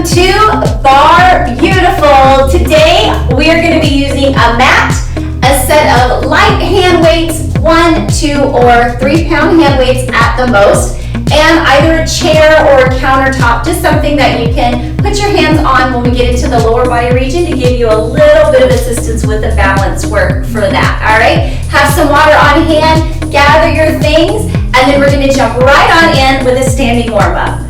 to Barre Beautiful. Today we are going to be using a mat, a set of light hand weights, 1, 2, or 3 pound hand weights at the most, and either a chair or a countertop, just something that you can put your hands on when we get into the lower body region to give you a little bit of assistance with the balance work for that. All right, have some water on hand, gather your things, and then we're going to jump right on in with a standing warm-up.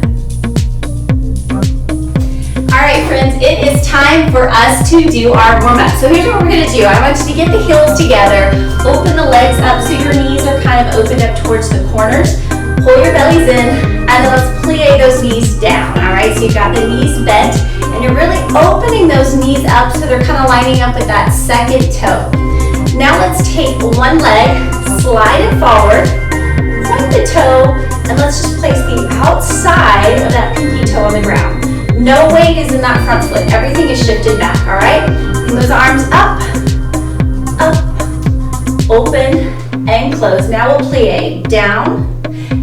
All right, friends, it is time for us to do our warm-up. So here's what we're going to do. I want you to get the heels together, open the legs up so your knees are kind of opened up towards the corners. Pull your bellies in, and then let's plie those knees down. All right, so you've got the knees bent, and you're really opening those knees up so they're kind of lining up with that second toe. Now let's take one leg, slide it forward, tuck the toe, and let's just place the outside of that pinky toe on the ground. No weight is in that front foot. Everything is shifted back, all right? Bring those arms up, open, and close. Now we'll plie down,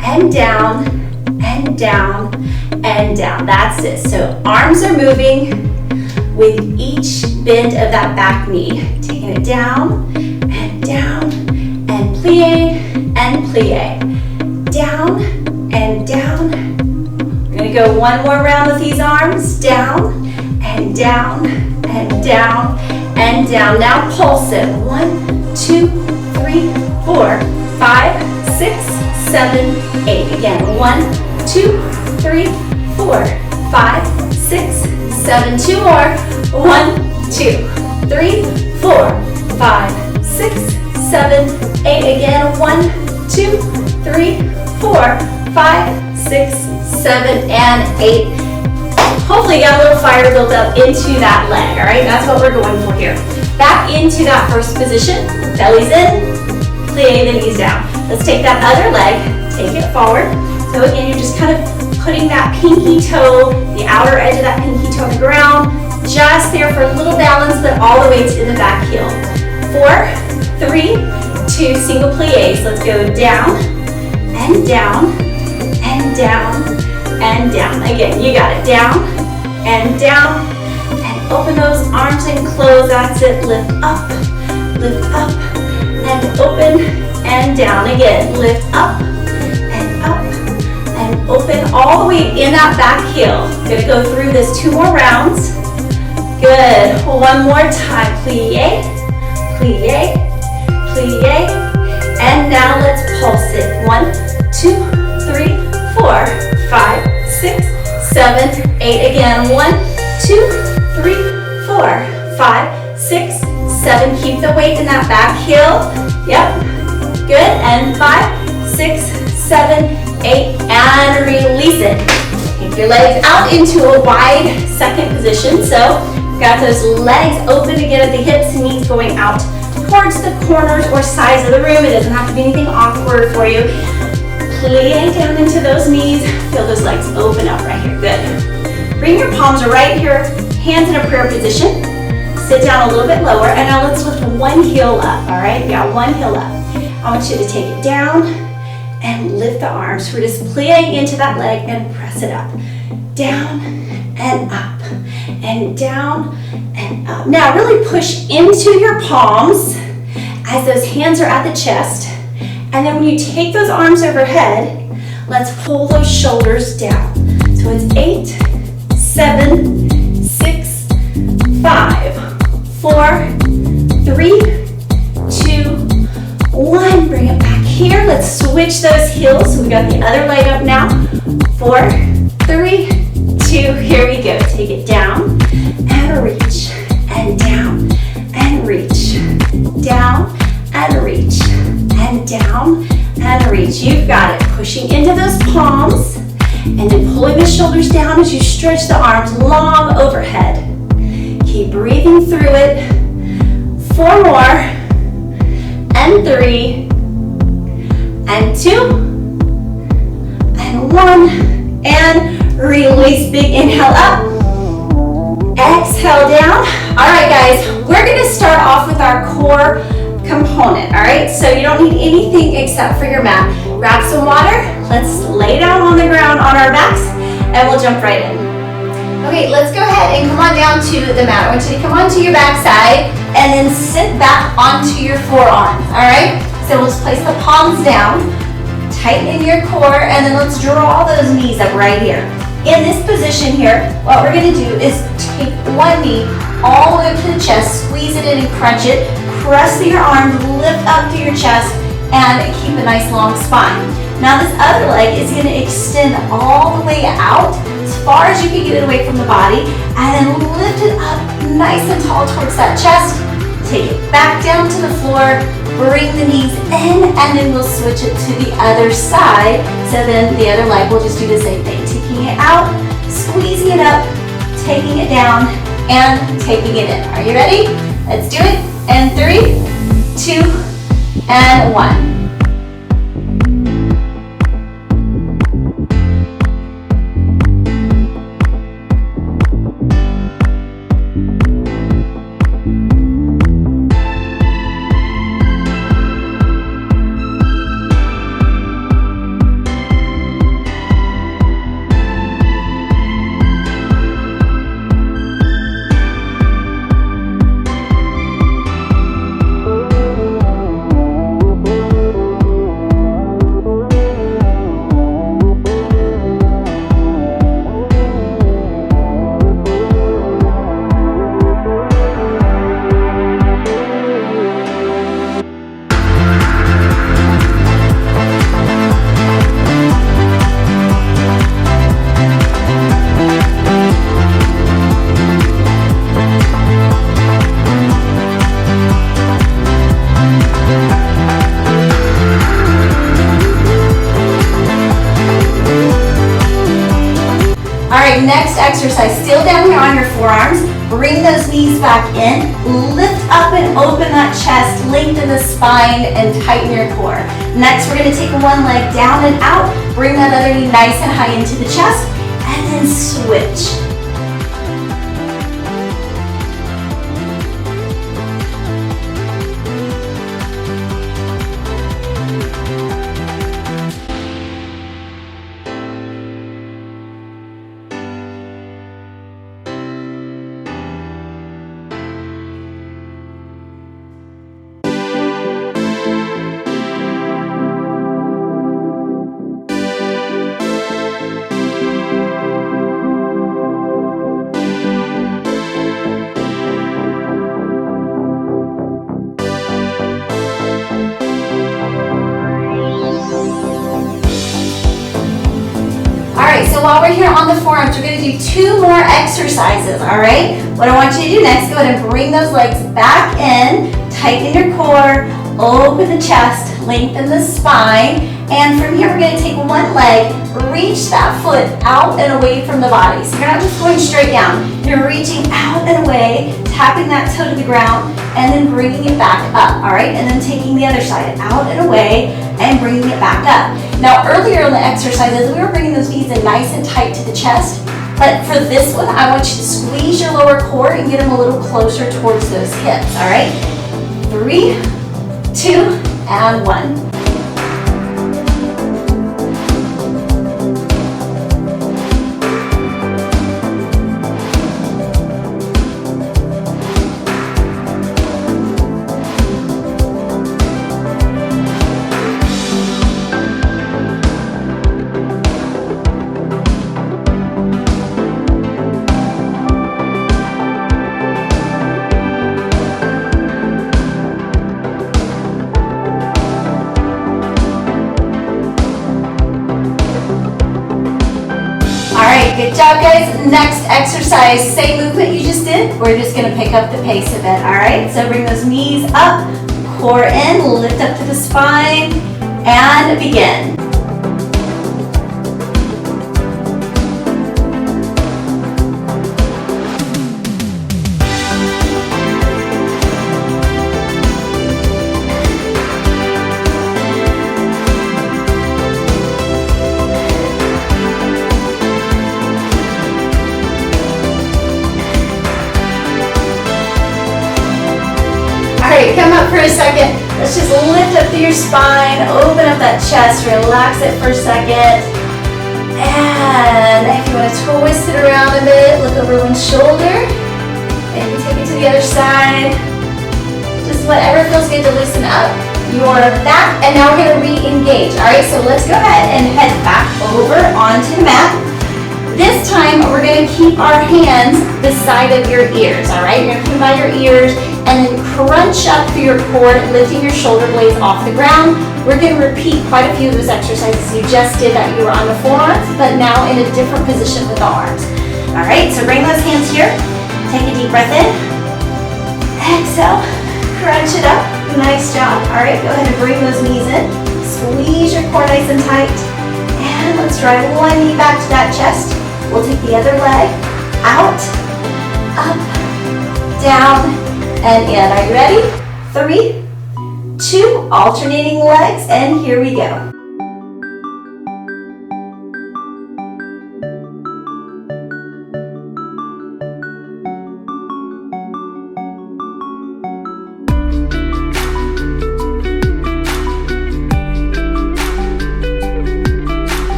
and down, and down, and down. That's it. So arms are moving with each bend of that back knee. Taking it down, and plie, and plie. Down, and down. We're going to go one more round with these arms. Down, and down, and down, and down. Now pulse it. 1, 2, 3, 4, 5, 6, 7, 8. Again, 1, 2, 3, 4, 5, 6, 7. 2 more. 1, 2, 3, 4, 5, 6, 7, 8. Again, 1, 2, 3, 4, 5, 6, 7, and 8. Hopefully you got a little fire built up into that leg, all right? That's what we're going for here. Back into that first position, belly's in, plie the knees down. Let's take that other leg, take it forward. So again, you're just kind of putting that pinky toe, the outer edge of that pinky toe on the ground, just there for a little balance, but all the weight's in the back heel. 4, 3, 2, single plies. Let's go down, and down, and down, and down. Again, you got it. Down, and open those arms and close. That's it. Lift up, and open, and down. Again, lift up, and open all the way in that back heel. Gonna go through this 2 more rounds. Good. One more time. Plie, plie, plie. And now let's pulse it. 1, 2, 3, 4, 5, 6, 7, 8. Again, 1, 2, 3, 4, 5, 6, 7. Keep the weight in that back heel. Yep. Good. And 5, 6, 7, 8. And release it. Take your legs out into a wide second position. So we've got those legs open again at the hips, knees going out towards the corners or sides of the room. It doesn't have to be anything awkward for you. Plie down into those knees. Feel those legs open up right here. Good. Bring your palms right here, hands in a prayer position. Sit down a little bit lower, and now let's lift one heel up, all right? We got one heel up. I want you to take it down and lift the arms. We're just plieing into that leg and press it up. Down and up, and down and up. Now really push into your palms as those hands are at the chest. And then when you take those arms overhead, let's pull those shoulders down. So it's 8, 7, 6, 5, 4, 3, 2, 1. Bring it back here. Let's switch those heels. So we got the other leg up now. 4, 3, 2. Here we go. Take it down and reach, and down and reach, down and reach, and down and reach. You've got it. Pushing into those palms and then pulling the shoulders down as you stretch the arms long overhead. Keep breathing through it. 4 more, and 3, and 2, and 1, and release. Big inhale up, exhale down. All right, guys, we're going to start off with our core component, all right? So you don't need anything except for your mat. Grab some water. Let's lay down on the ground on our backs, and we'll jump right in. Okay, let's go ahead and come on down to the mat. I want you to come onto your back side and then sit back onto your forearms, all right? So we'll just place the palms down, tighten in your core, and then let's draw those knees up right here. In this position here, what we're gonna do is take one knee all the way up to the chest, squeeze it in and crunch it, press through your arms, lift up through your chest, and keep a nice long spine. Now this other leg is gonna extend all the way out as far as you can get it away from the body, and then lift it up nice and tall towards that chest. Take it back down to the floor, bring the knees in, and then we'll switch it to the other side. So then the other leg will just do the same thing. Taking it out, squeezing it up, taking it down, and taking it in. Are you ready? Let's do it. And 3, 2, and 1. Next exercise, still down here on your forearms, bring those knees back in, lift up and open that chest, lengthen the spine, and tighten your core. Next, we're going to take one leg down and out, bring that other knee nice and high into the chest, and then switch. So while we're here on the forearms, we're going to do 2 more exercises, all right? What I want you to do next, go ahead and bring those legs back in, tighten your core, open the chest, lengthen the spine, and from here we're going to take one leg, reach that foot out and away from the body. So you're not just going straight down, you're reaching out and away, tapping that toe to the ground, and then bringing it back up, all right? And then taking the other side, out and away, and bringing it back up. Now earlier in the exercises, we were bringing those knees in nice and tight to the chest, but for this one, I want you to squeeze your lower core and get them a little closer towards those hips, all right? 3, 2, and 1. Good job, guys. Next exercise, same movement you just did. We're just going to pick up the pace a bit, all right? So bring those knees up, core in, lift up to the spine, and begin. Come up for a second. Let's just lift up through your spine, open up that chest, relax it for a second, and And if you want to twist it around a bit, look over one shoulder. And take it to the other side. Just whatever feels good to loosen up your back. And now we're going to re-engage. All right, so let's go ahead and head back over onto the mat. This time, we're going to keep our hands beside of your ears, all right? You're going to put them by your ears and then crunch up through your core, lifting your shoulder blades off the ground. We're going to repeat quite a few of those exercises you just did that you were on the forearms, but now in a different position with the arms. All right, so bring those hands here. Take a deep breath in. Exhale, crunch it up. Nice job. All right, go ahead and bring those knees in. Squeeze your core nice and tight. And let's drive one knee back to that chest. We'll take the other leg out, up, down, and in. Are you ready? 3, 2, alternating legs, and here we go.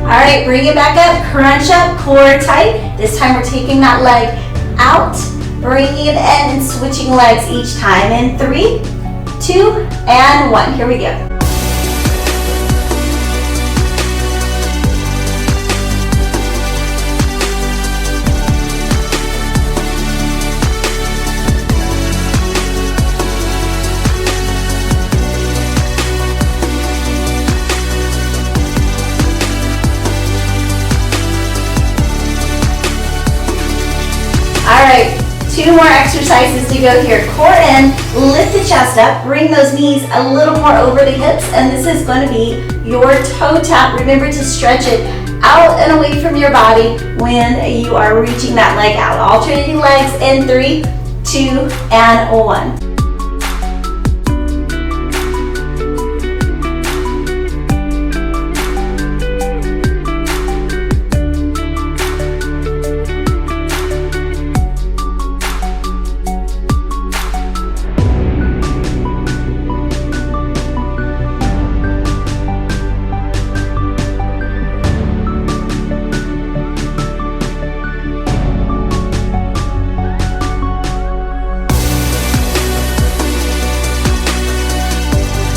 All right, bring it back up, crunch up, core tight. This time we're taking that leg out, bringing it in and switching legs each time. In 3, 2, and 1. Here we go. All right, 2 more exercises to go here. Core in, lift the chest up, bring those knees a little more over the hips, and this is going to be your toe tap. Remember to stretch it out and away from your body when you are reaching that leg out. Alternating legs in 3, 2, and 1.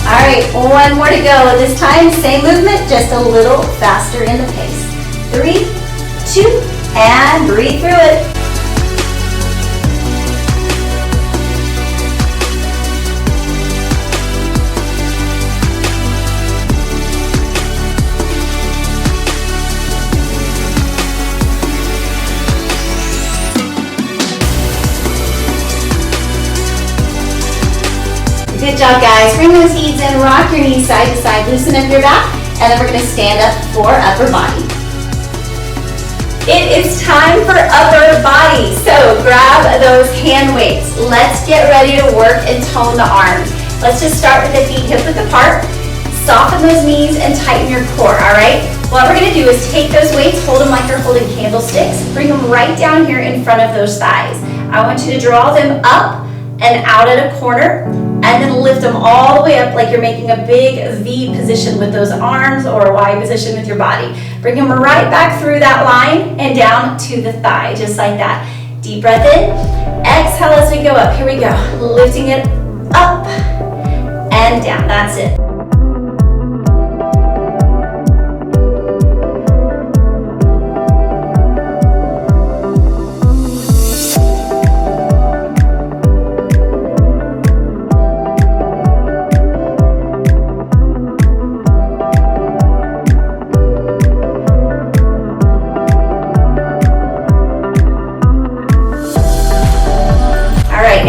All right, 1 more to go. This time, same movement, just a little faster in the pace. 3, 2, and breathe through it. Good job, guys. Bring those knees in, rock your knees side to side, loosen up your back, and then we're going to stand up for upper body. It is time for upper body, so grab those hand weights. Let's get ready to work and tone the arms. Let's just start with the feet hip width apart, soften those knees, and tighten your core, all right? What we're going to do is take those weights, hold them like you're holding candlesticks, bring them right down here in front of those thighs. I want you to draw them up and out at a corner, and then lift them all the way up like you're making a big V position with those arms or a Y position with your body. Bring them right back through that line and down to the thigh, just like that. Deep breath in, exhale as we go up. Here we go, lifting it up and down, that's it.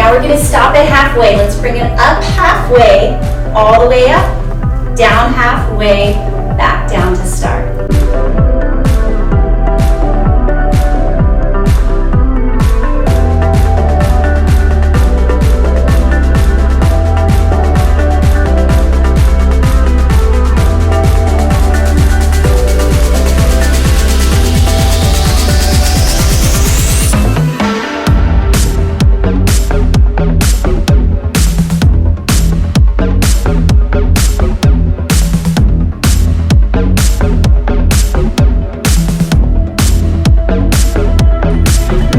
Now we're gonna stop it halfway. Let's bring it up halfway, all the way up, down halfway, back down to start.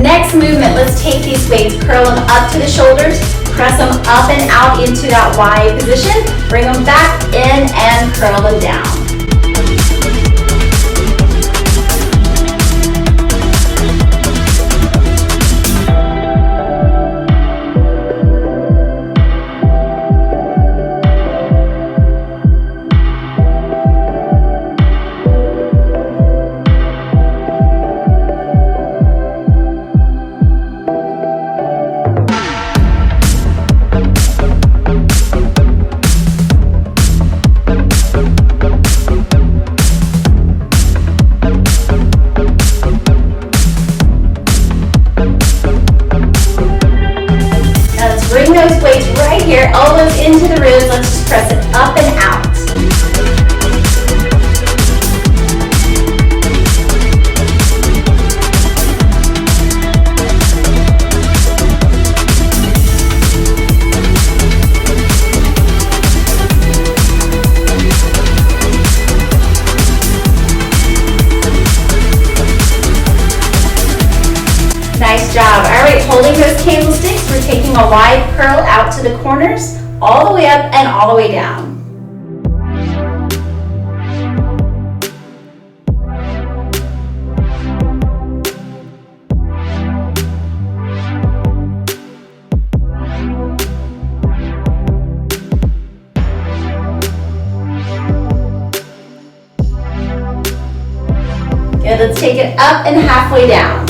Next movement, let's take these weights, curl them up to the shoulders, press them up and out into that Y position, bring them back in and curl them down. Here, elbows into the ribs, let's just press it up and out. Nice job. All right, holding those cable sticks, we're taking a wide curl out to the corners, all the way up and all the way down. Good, let's take it up and halfway down.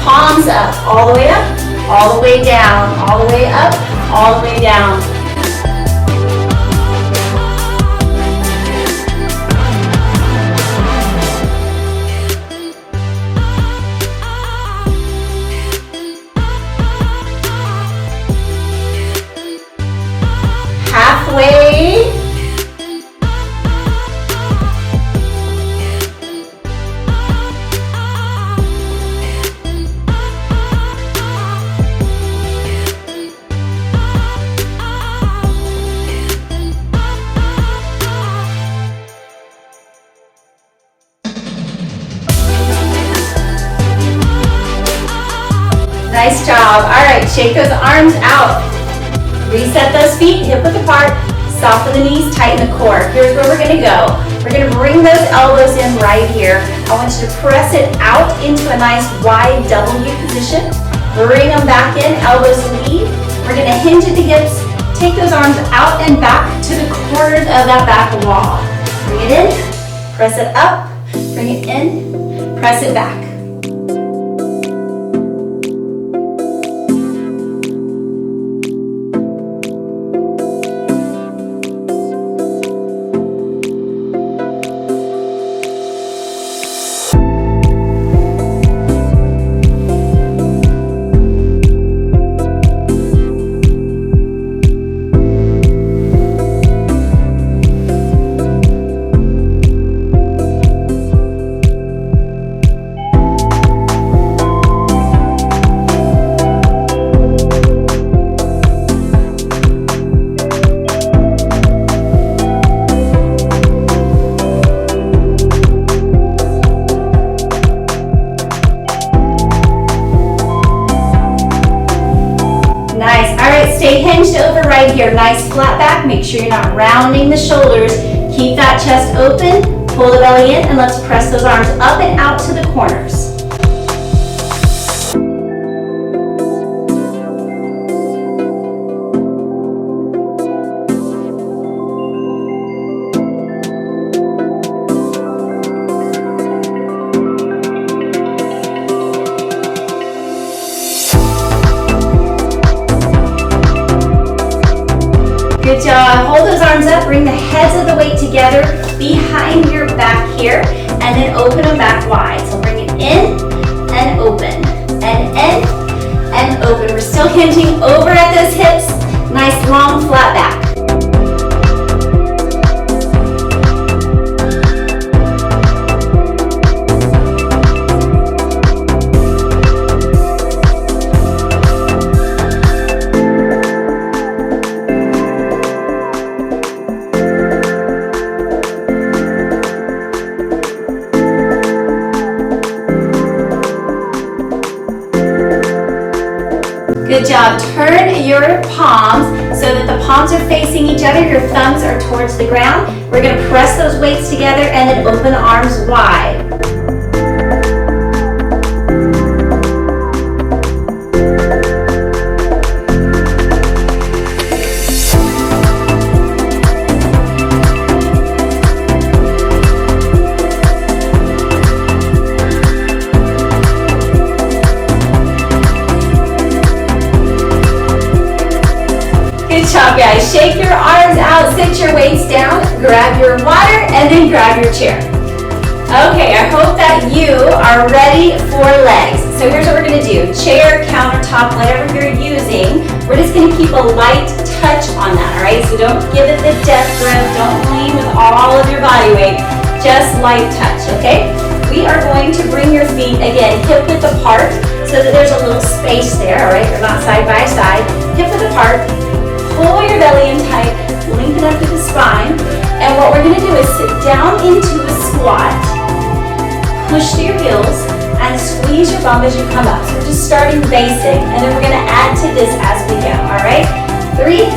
Palms up, all the way up, all the way down, all the way up, all the way down. Halfway. Nice job. All right, shake those arms out. Reset those feet, hip width apart. Soften the knees, tighten the core. Here's where we're gonna go. We're gonna bring those elbows in right here. I want you to press it out into a nice wide W position. Bring them back in, elbows lead. We're gonna hinge at the hips. Take those arms out and back to the corners of that back wall. Bring it in, press it up, bring it in, press it back. Stay hinged over right here. Nice flat back. Make sure you're not rounding the shoulders. Keep that chest open. Pull the belly in and let's press those arms up and out to the corners. Good job. Hold those arms up. Bring the heads of the weight together behind your back here, and then open them back wide. So bring it in and open, and in and open. We're still hinging over at those hips. Nice long flat back. Good job. Turn your palms so that the palms are facing each other. Your thumbs are towards the ground. We're going to press those weights together and then open the arms wide. Good job, guys. Shake your arms out, sit your weights down, grab your water, and then grab your chair. Okay, I hope that you are ready for legs. So here's what we're gonna do. Chair, countertop, whatever you're using, we're just gonna keep a light touch on that, all right? So don't give it the death grip, don't lean with all of your body weight, just light touch, okay? We are going to bring your feet, again, hip width apart, so that there's a little space there, all right? You're not side by side, hip width apart. Pull your belly in tight, lengthen up to the spine, and what we're going to do is sit down into a squat, push to your heels, and squeeze your bum as you come up. So we're just starting basic, and then we're going to add to this as we go, all right? 3,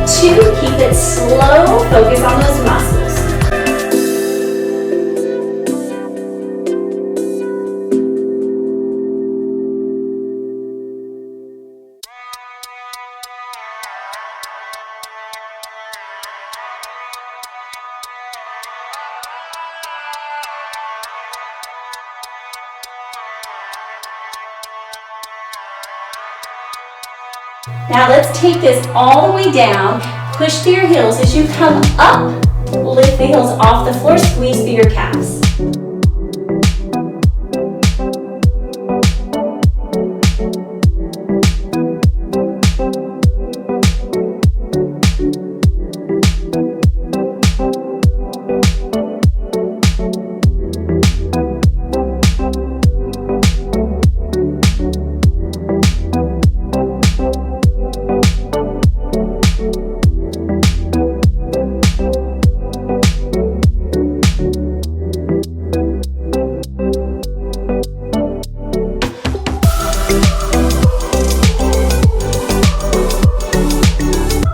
2, keep it slow, focus on those muscles. Now let's take this all the way down, push through your heels. As you come up, lift the heels off the floor, squeeze through your calves.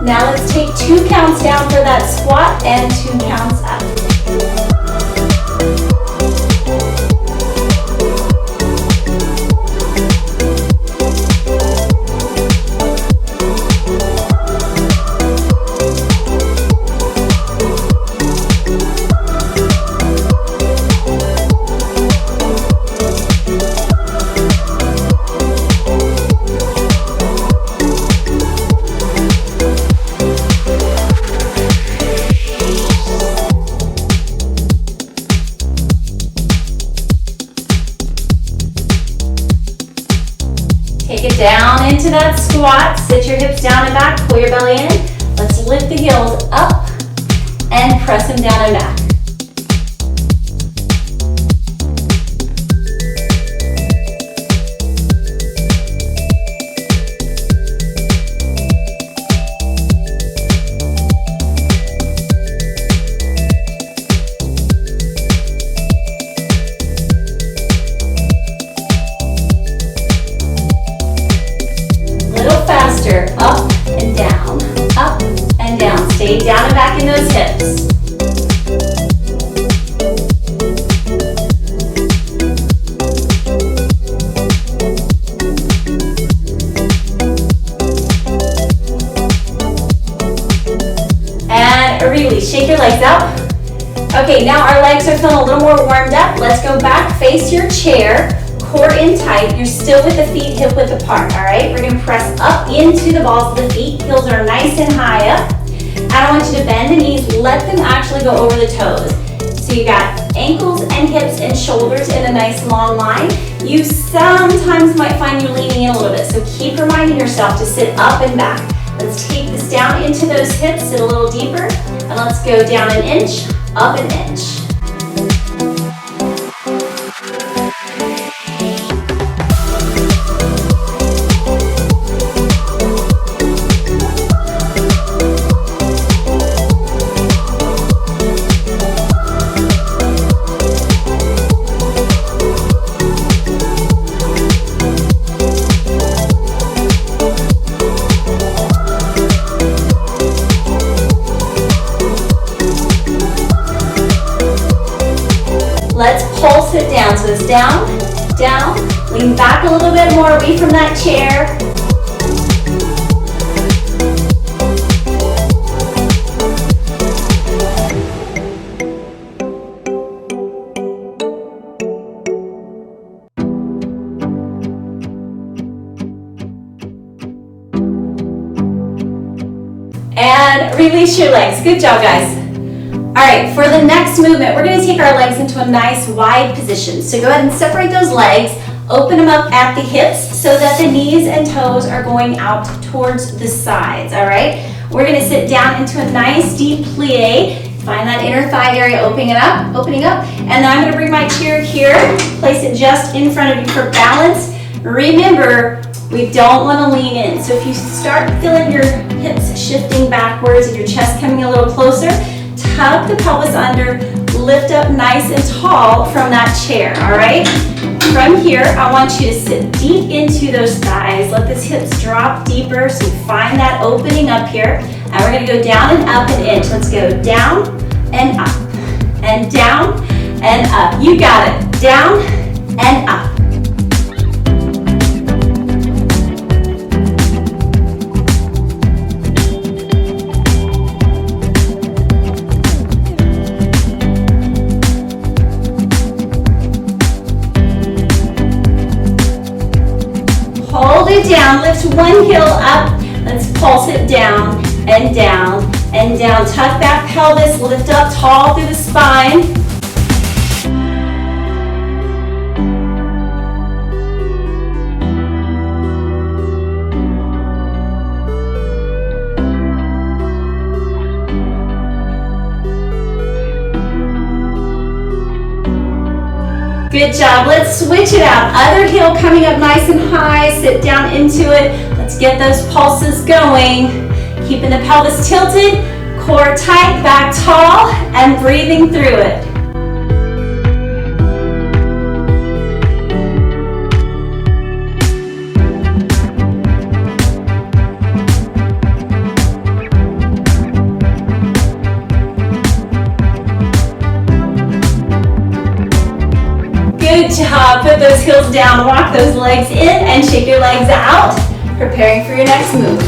Now let's take 2 counts down for that squat and 2 counts up. Take it down into that squat, sit your hips down and back, pull your belly in. Let's lift the heels up and press them down and back. Faster, up and down, up and down. Stay down and back in those hips. release. Shake your legs out. Okay, now our legs are feeling a little more warmed up. Let's go back, face your chair, core in tight. You're still with the feet hip width apart, all right? We're gonna press up into the balls of the feet. Heels are nice and high up. I don't want you to bend the knees. Let them actually go over the toes. So you got ankles and hips and shoulders in a nice long line. You sometimes might find you're leaning in a little bit, so keep reminding yourself to sit up and back. Let's take this down into those hips, sit a little deeper, and let's go down an inch, up an inch. Let's pulse it down. So it's down, down. Lean back a little bit more away from that chair. And release your legs. Good job, guys. All right, for the next movement, we're gonna take our legs into a nice wide position. So go ahead and separate those legs, open them up at the hips so that the knees and toes are going out towards the sides, all right? We're gonna sit down into a nice deep plie. Find that inner thigh area opening up. And then I'm gonna bring my chair here, place it just in front of you for balance. Remember, we don't wanna lean in. So if you start feeling your hips shifting backwards and your chest coming a little closer, tuck the pelvis under, lift up nice and tall from that chair, all right? From here, I want you to sit deep into those thighs. Let those hips drop deeper so you find that opening up here. And we're gonna go down and up an inch. Let's go down and up, and down and up. You got it, down and up. Hold it down, lift one heel up. Let's pulse it down and down and down. Tuck that pelvis, lift up tall through the spine. Good job. Let's switch it out. Other heel coming up nice and high. Sit down into it. Let's get those pulses going. Keeping the pelvis tilted, core tight, back tall, and breathing through it. Good job. Put those heels down, walk those legs in, and shake your legs out. Preparing for your next move.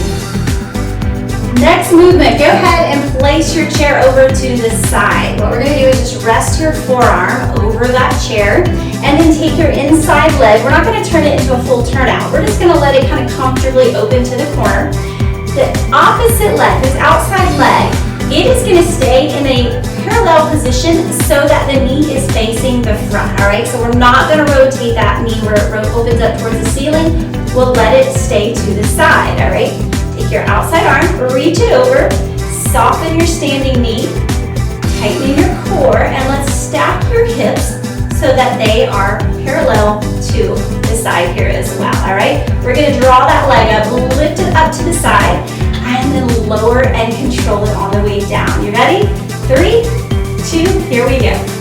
Next movement, go ahead and place your chair over to the side. What we're going to do is just rest your forearm over that chair, and then take your inside leg. We're not going to turn it into a full turnout. We're just going to let it kind of comfortably open to the corner. The opposite leg, this outside leg, it is going to stay in a parallel position so that the knee is facing the front, all right? So we're not going to rotate that knee where it opens up towards the ceiling. We'll let it stay to the side, all right? Take your outside arm, reach it over, soften your standing knee, tightening your core, and let's stack your hips so that they are parallel to the side here as well, all right? We're going to draw that leg up, lift it up to the side, and then lower and control it on the way down. You ready? 3, 2, here we go.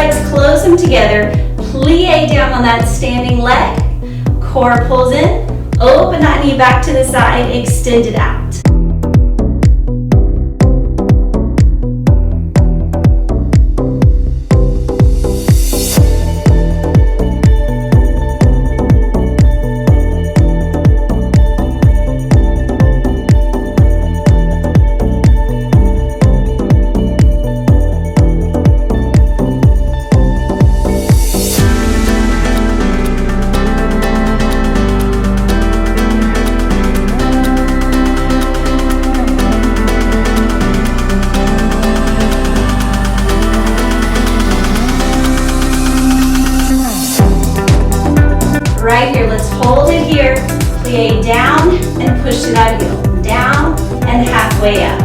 legs, close them together, plie down on that standing leg, core pulls in, open that knee back to the side, extend it out. Right here, let's hold it here, plie down and push to that heel, down and halfway up.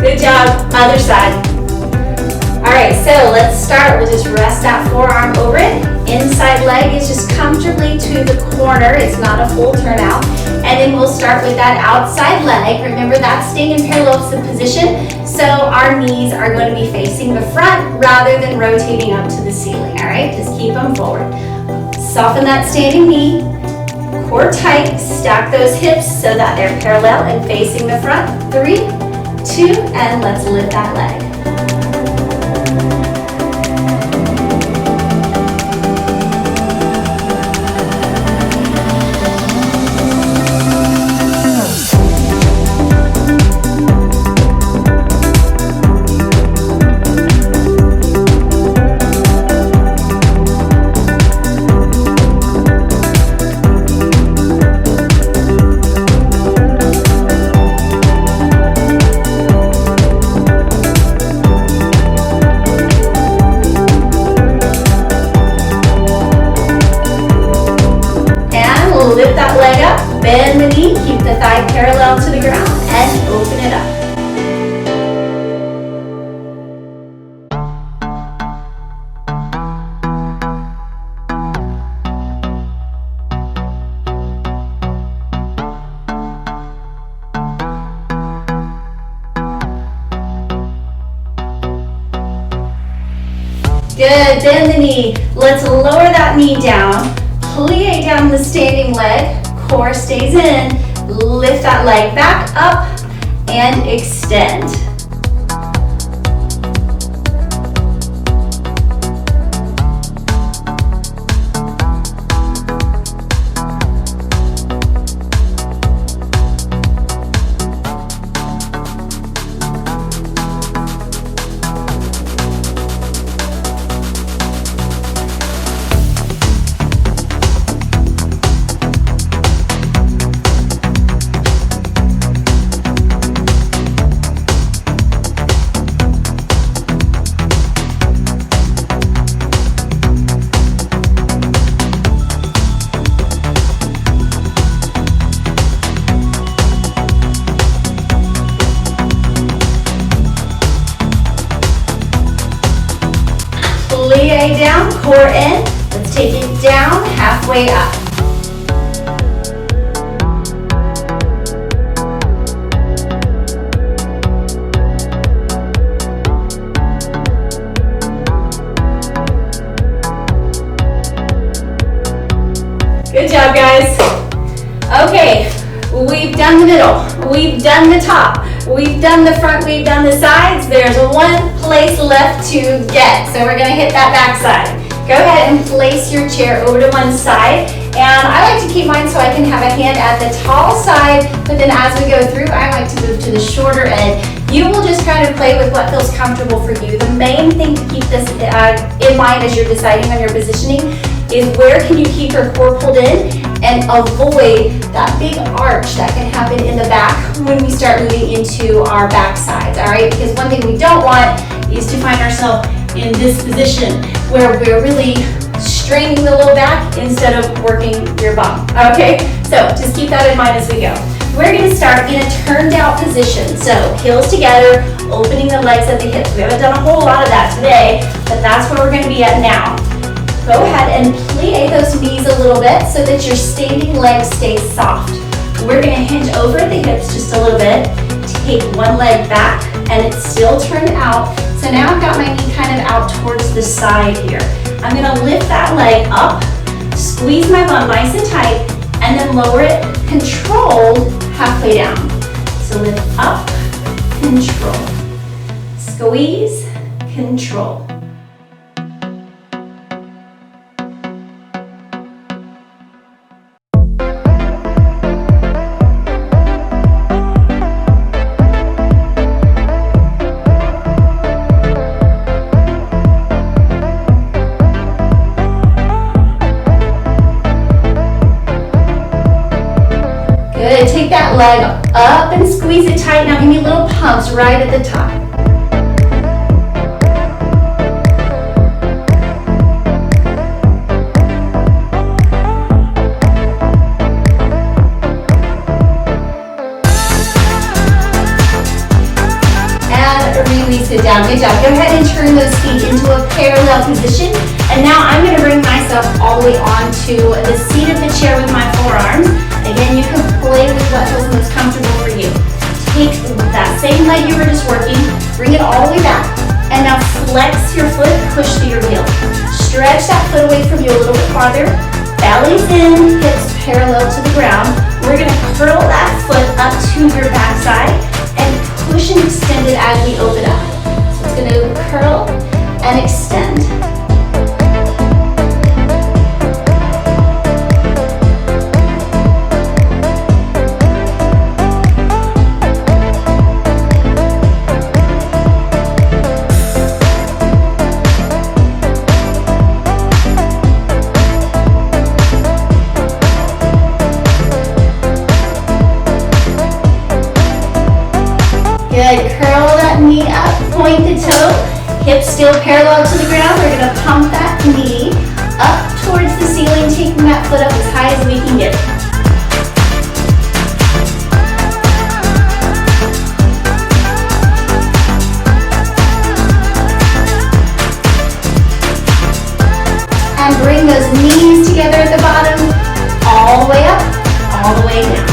Good job, other side. All right, so let's start. We'll just rest that forearm over it. Inside leg is just comfortably to the corner. It's not a full turnout. And then we'll start with that outside leg. Remember, that's staying in parallel position. So our knees are going to be facing the front rather than rotating up to the ceiling. All right, just keep them forward. Soften that standing knee. Core tight. Stack those hips so that they're parallel and facing the front. 3, 2, and let's lift that leg. Lift that leg up, bend the knee, keep the thigh parallel to the ground, and open it up. Good, bend the knee. Let's lower that knee down. Plie down the standing leg, core stays in, lift that leg back up and extend. Plie down, core in. Let's take it down, halfway up. Good job, guys. Okay, we've done the middle, we've done the top, we've done the front, we've done the sides. There's one place left to get, so we're gonna hit that back side. Go ahead and place your chair over to one side, and I like to keep mine so I can have a hand at the tall side, but then as we go through, I like to move to the shorter end. You will just kind of play with what feels comfortable for you. The main thing to keep this in mind as you're deciding on your positioning is where can you keep your core pulled in and avoid that big arch that can happen in the back when we start moving into our back sides, all right? Because one thing we don't want is to find ourselves in this position where we're really straining the low back instead of working your bum, okay? So just keep that in mind as we go. We're gonna start in a turned out position. So heels together, opening the legs at the hips. We haven't done a whole lot of that today, but that's where we're gonna be at now. Go ahead and plie those knees a little bit so that your standing leg stays soft. We're gonna hinge over at the hips just a little bit. Take one leg back and it's still turned out. So now I've got my knee kind of out towards the side here. I'm gonna lift that leg up, squeeze my bum nice and tight, and then lower it, controlled, halfway down. So lift up, control. Squeeze, control. Good, take that leg up and squeeze it tight. Now give me little pumps right at the top. Release it down. Good job. Go ahead and turn those feet into a parallel position. And now I'm going to bring myself all the way onto the seat of the chair with my forearms. Again, you can play with what feels most comfortable for you. Take that same leg you were just working, bring it all the way back, and now flex your foot, push through your heel. Stretch that foot away from you a little bit farther. Belly's in, hips parallel to the ground. We're going to curl that foot up to your backside and push and extend it as we open up. So it's going to curl and extend. Good, curl that knee up, point the toe, hips still parallel to the ground. We're gonna pump that knee up towards the ceiling, taking that foot up as high as we can get it. And bring those knees together at the bottom, all the way up, all the way down.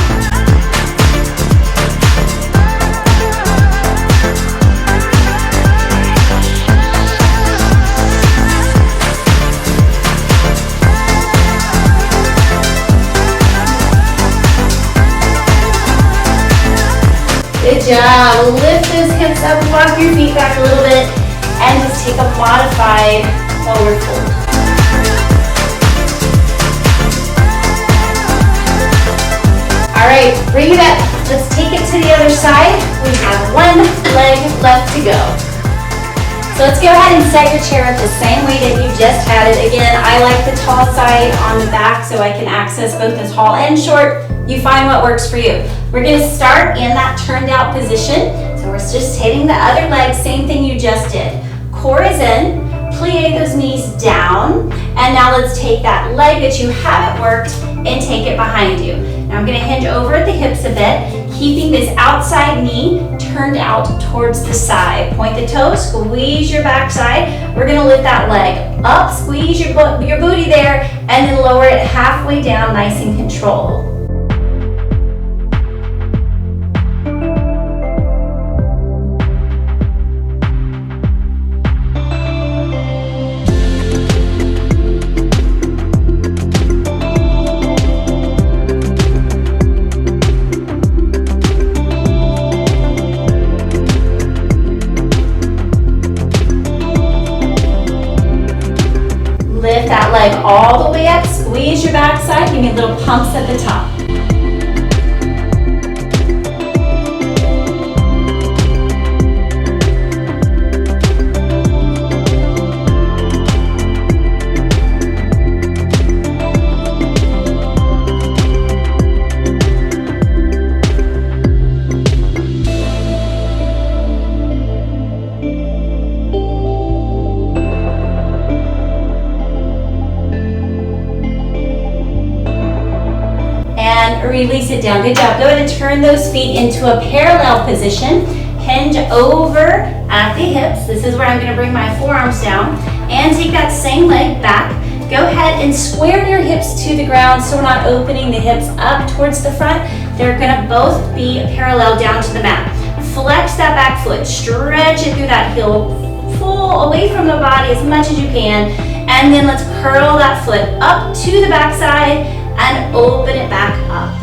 Good job. Lift those hips up, walk your feet back a little bit, and just take a modified forward fold. All right, bring it up. Let's take it to the other side. We have one leg left to go. So let's go ahead and set your chair up the same way that you just had it. Again, I like the tall side on the back so I can access both the tall and short. You find what works for you. We're going to start in that turned out position. So we're just hitting the other leg, same thing you just did. Core is in, plie those knees down, and now let's take that leg that you haven't worked and take it behind you. Now I'm going to hinge over at the hips a bit, keeping this outside knee turned out towards the side. Point the toes, squeeze your backside. We're going to lift that leg up, squeeze your booty there, and then lower it halfway down, nice and controlled. Lift that leg all the way up, squeeze your backside, give me little pumps at the top. Release it down. Good job. Go ahead and turn those feet into a parallel position. Hinge over at the hips. This is where I'm going to bring my forearms down and take that same leg back. Go ahead and square your hips to the ground so we're not opening the hips up towards the front. They're gonna both be parallel down to the mat. Flex that back foot, stretch it through that heel, pull away from the body as much as you can, and then let's curl that foot up to the back side and open it back up.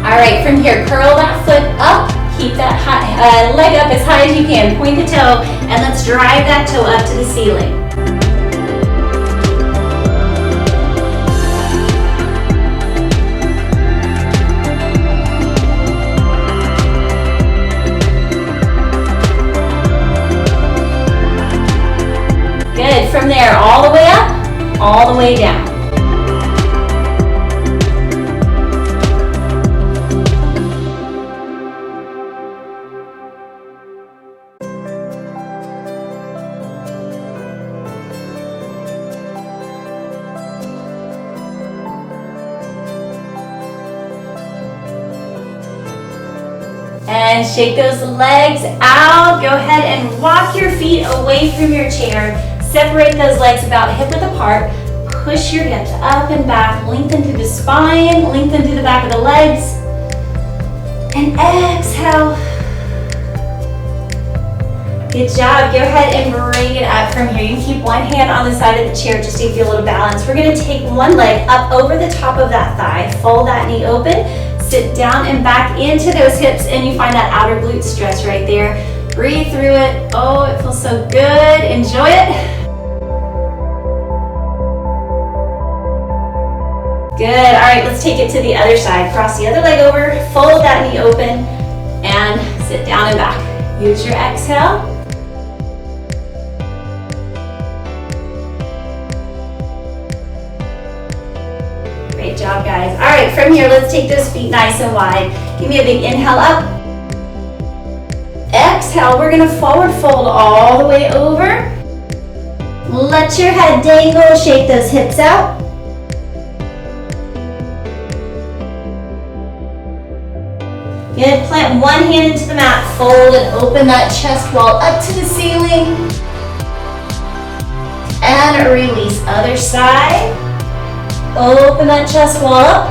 Alright, from here, curl that foot up, keep that leg up as high as you can, point the toe, and let's drive that toe up to the ceiling. Good, from there, all the way up, all the way down. And shake those legs out. Go ahead and walk your feet away from your chair. Separate those legs about hip width apart. Push your hips up and back. Lengthen through the spine. Lengthen through the back of the legs. And exhale. Good job. Go ahead and bring it up from here. You can keep one hand on the side of the chair just to give you a little balance. We're going to take one leg up over the top of that thigh. Fold that knee open. Sit down and back into those hips, and you find that outer glute stretch right there. Breathe through it. Oh, it feels so good. Enjoy it. Good. All right, let's take it to the other side. Cross the other leg over, fold that knee open, and sit down and back. Use your exhale. Great job, guys. All right, from here, let's take those feet nice and wide. Give me a big inhale up. Exhale, we're gonna forward fold all the way over. Let your head dangle, shake those hips out. Good, plant one hand into the mat, fold and open that chest wall up to the ceiling. And release, other side. Open that chest wall up.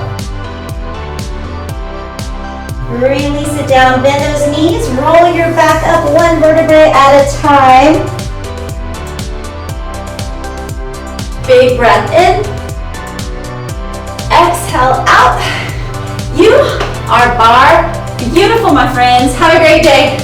Release it down, bend those knees, roll your back up one vertebrae at a time. Big breath in. Exhale out. You are Barre Beautiful, my friends. Have a great day.